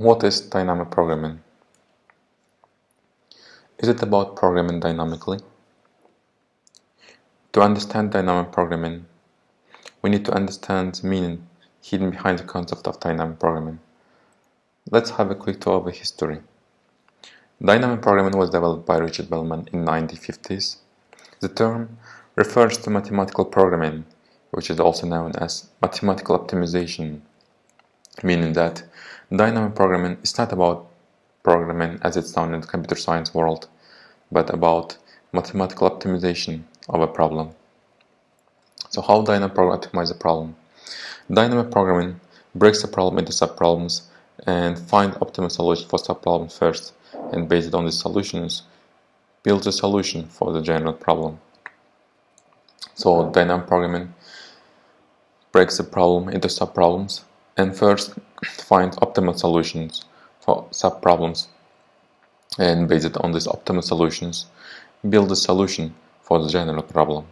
What is dynamic programming? Is it about programming dynamically? To understand dynamic programming, we need to understand the meaning hidden behind the concept of dynamic programming. Let's have a quick tour of the history. Dynamic programming was developed by Richard Bellman in the 1950s. The term refers to mathematical programming, which is also known as mathematical optimization, meaning that dynamic programming is not about programming as it's known in the computer science world, but about mathematical optimization of a problem. So how dynamic programming optimize a problem? Dynamic programming breaks the problem into subproblems and find optimal solution for subproblems first, and based on these solutions, builds a solution for the general problem. So dynamic programming breaks the problem into subproblems and first find optimal solutions for subproblems, and based on these optimal solutions, build a solution for the general problem.